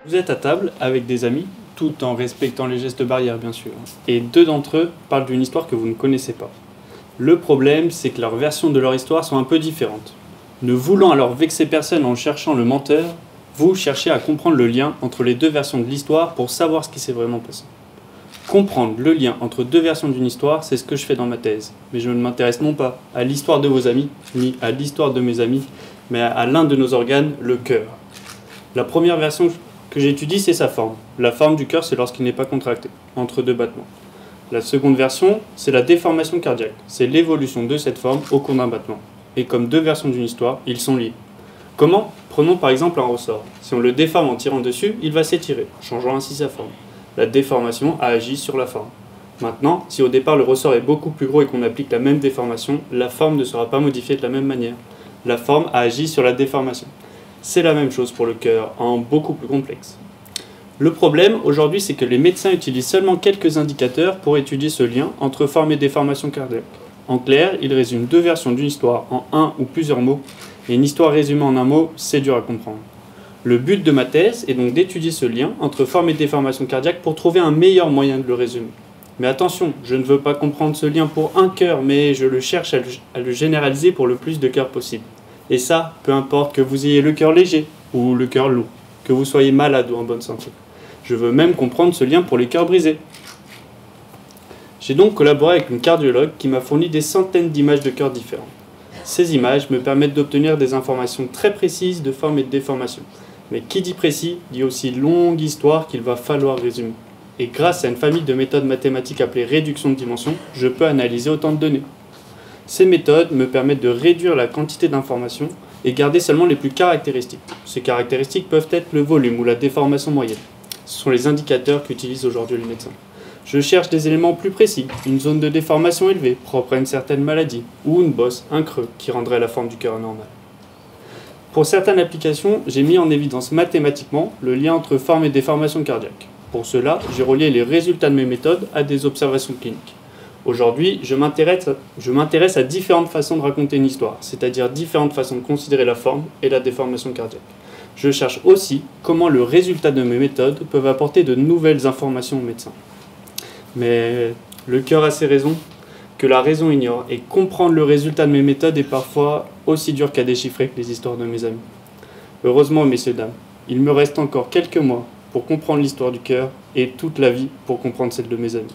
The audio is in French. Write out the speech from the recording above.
Vous êtes à table avec des amis, tout en respectant les gestes barrières bien sûr, et deux d'entre eux parlent d'une histoire que vous ne connaissez pas. Le problème, c'est que leurs versions de leur histoire sont un peu différentes. Ne voulant alors vexer personne en cherchant le menteur, vous cherchez à comprendre le lien entre les deux versions de l'histoire pour savoir ce qui s'est vraiment passé. Comprendre le lien entre deux versions d'une histoire, c'est ce que je fais dans ma thèse. Mais je ne m'intéresse non pas à l'histoire de vos amis, ni à l'histoire de mes amis, mais à l'un de nos organes, le cœur. La première version que j'étudie, c'est sa forme. La forme du cœur, c'est lorsqu'il n'est pas contracté, entre deux battements. La seconde version, c'est la déformation cardiaque. C'est l'évolution de cette forme au cours d'un battement. Et comme deux versions d'une histoire, ils sont liés. Comment ? Prenons par exemple un ressort. Si on le déforme en tirant dessus, il va s'étirer, changeant ainsi sa forme. La déformation a agi sur la forme. Maintenant, si au départ le ressort est beaucoup plus gros et qu'on applique la même déformation, la forme ne sera pas modifiée de la même manière. La forme a agi sur la déformation. C'est la même chose pour le cœur, en beaucoup plus complexe. Le problème aujourd'hui, c'est que les médecins utilisent seulement quelques indicateurs pour étudier ce lien entre forme et déformation cardiaque. En clair, ils résument deux versions d'une histoire en un ou plusieurs mots, et une histoire résumée en un mot, c'est dur à comprendre. Le but de ma thèse est donc d'étudier ce lien entre forme et déformation cardiaque pour trouver un meilleur moyen de le résumer. Mais attention, je ne veux pas comprendre ce lien pour un cœur, mais je le cherche à le généraliser pour le plus de cœurs possible. Et ça, peu importe que vous ayez le cœur léger ou le cœur lourd, que vous soyez malade ou en bonne santé. Je veux même comprendre ce lien pour les cœurs brisés. J'ai donc collaboré avec une cardiologue qui m'a fourni des centaines d'images de cœurs différents. Ces images me permettent d'obtenir des informations très précises de forme et de déformation. Mais qui dit précis, dit aussi longue histoire qu'il va falloir résumer. Et grâce à une famille de méthodes mathématiques appelées réduction de dimension, je peux analyser autant de données. Ces méthodes me permettent de réduire la quantité d'informations et garder seulement les plus caractéristiques. Ces caractéristiques peuvent être le volume ou la déformation moyenne. Ce sont les indicateurs qu'utilisent aujourd'hui les médecins. Je cherche des éléments plus précis, une zone de déformation élevée, propre à une certaine maladie, ou une bosse, un creux, qui rendrait la forme du cœur anormale. Pour certaines applications, j'ai mis en évidence mathématiquement le lien entre forme et déformation cardiaque. Pour cela, j'ai relié les résultats de mes méthodes à des observations cliniques. Aujourd'hui, je m'intéresse à différentes façons de raconter une histoire, c'est-à-dire différentes façons de considérer la forme et la déformation cardiaque. Je cherche aussi comment le résultat de mes méthodes peuvent apporter de nouvelles informations aux médecins. Mais le cœur a ses raisons que la raison ignore, et comprendre le résultat de mes méthodes est parfois aussi dur qu'à déchiffrer que les histoires de mes amis. Heureusement, messieurs, dames, il me reste encore quelques mois pour comprendre l'histoire du cœur et toute la vie pour comprendre celle de mes amis.